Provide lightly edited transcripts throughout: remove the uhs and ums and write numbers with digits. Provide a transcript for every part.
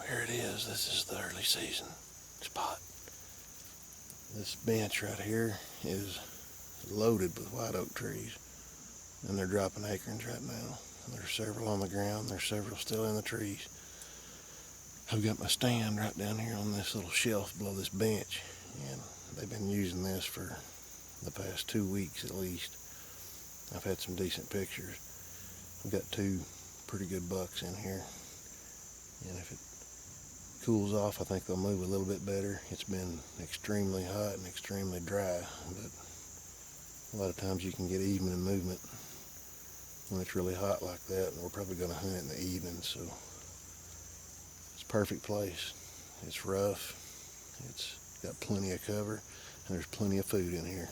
Here it is. This is the early season spot. This bench right here is loaded with white oak trees, and they're dropping acorns right now. There's several on the ground. There's several still in the trees. I've got my stand right down here on this little shelf below this bench, and they've been using this for the past 2 weeks at least. I've had some decent pictures. I've got 2 pretty good bucks in here, and if it cools off, I think they'll move a little bit better. It's been extremely hot and extremely dry, but a lot of times you can get evening movement when it's really hot like that, and we're probably going to hunt it in the evening, so it's a perfect place. It's rough, it's got plenty of cover, and there's plenty of food in here.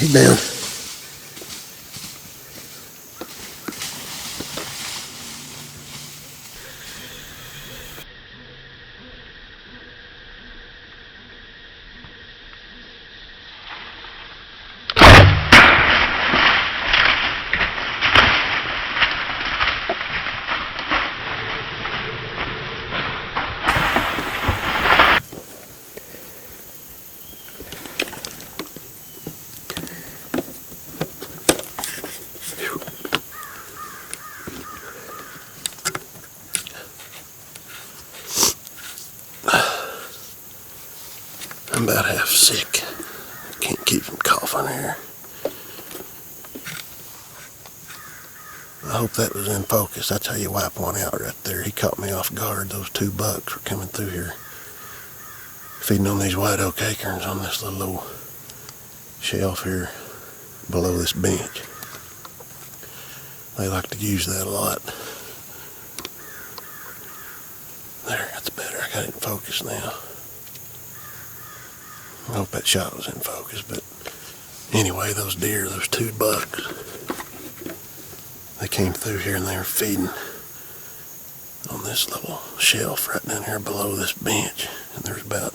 He's down. I'm about half sick. Can't keep from coughing here. I hope that was in focus. That's how you wipe one out right there. He caught me off guard. Those 2 bucks were coming through here, feeding on these white oak acorns on this little old shelf here below this bench. They like to use that a lot. There, that's better. I got it in focus now. I hope that shot was in focus, but anyway, those deer, those 2 bucks, they came through here and they were feeding on this little shelf right down here below this bench. And there's about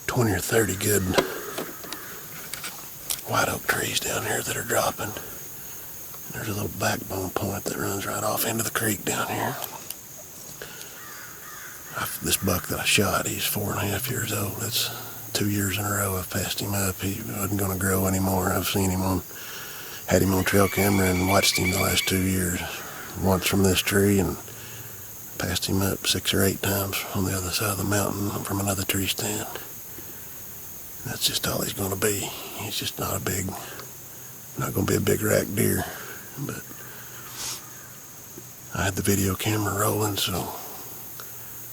20 or 30 good white oak trees down here that are dropping. And there's a little backbone point that runs right off into the creek down here. This buck that I shot, he's 4.5 years old. That's 2 years in a row I've passed him up. He wasn't going to grow anymore. I've seen him had him on trail camera and watched him the last 2 years. Once from this tree and passed him up 6 or 8 times on the other side of the mountain from another tree stand. That's just all he's going to be. He's just not going to be a big rack deer. But I had the video camera rolling, so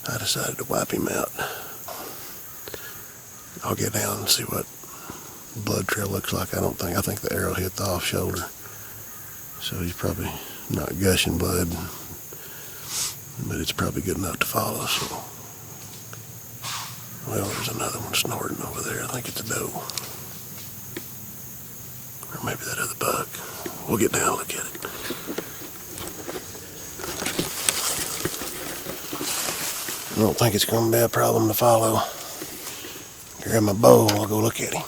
I decided to wipe him out. I'll get down and see what blood trail looks like. I think the arrow hit the off shoulder. So he's probably not gushing blood, but it's probably good enough to follow. So, well, there's another one snorting over there. I think it's a doe. Or maybe that other buck. We'll get down and look at it. I don't think it's going to be a problem to follow. Grab my bow and I'll go look at him.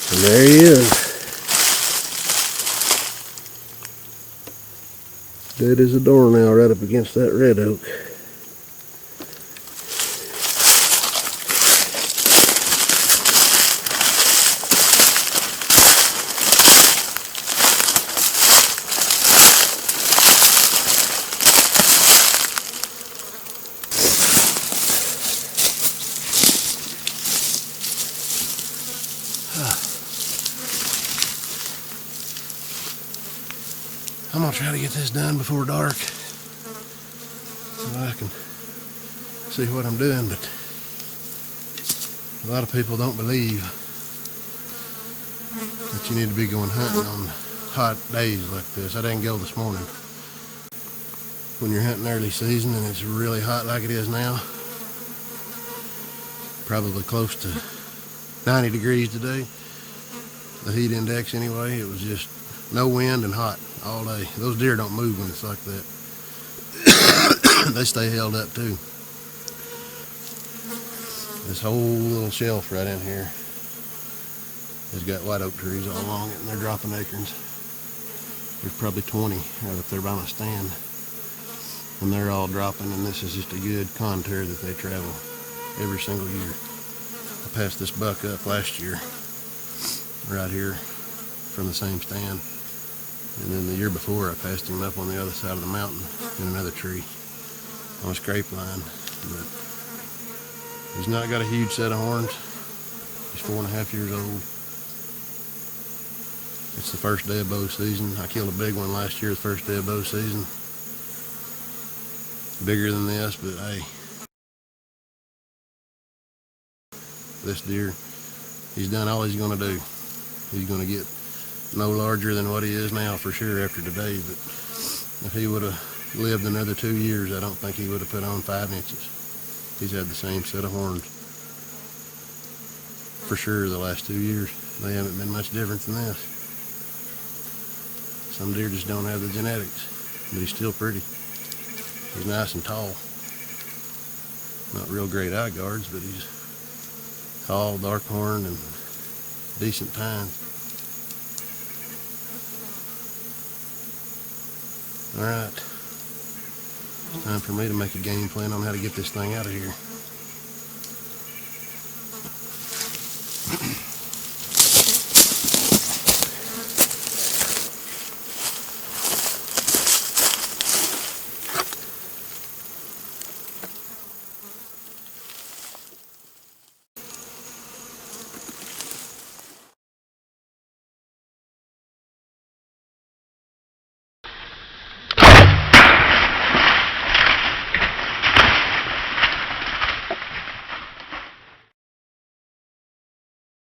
And there he is. Dead as a doornail right up against that red oak. I'm going to try to get this done before dark so I can see what I'm doing, but a lot of people don't believe that you need to be going hunting on hot days like this. I didn't go this morning. When you're hunting early season and it's really hot like it is now, probably close to 90 degrees today, the heat index anyway, it was just no wind and hot all day. Those deer don't move when it's like that. They stay held up too. This whole little shelf right in here has got white oak trees all along it, and they're dropping acorns. There's probably 20 right up there by my stand, and they're all dropping, and this is just a good contour that they travel every single year. I passed this buck up last year right here from the same stand. And then the year before, I passed him up on the other side of the mountain in another tree on a scrape line. But he's not got a huge set of horns. He's 4.5 years old. It's the first day of bow season. I killed a big one last year, the first day of bow season. Bigger than this, but hey, this deer, he's done all he's going to do. He's going to get no larger than what he is now for sure after today, but if he would have lived another 2 years, I don't think he would have put on 5 inches. He's had the same set of horns for sure the last 2 years. They haven't been much different than this. Some deer just don't have the genetics, but he's still pretty. He's nice and tall. Not real great eye guards, but he's tall, dark horn, and decent tines. Alright, it's time for me to make a game plan on how to get this thing out of here.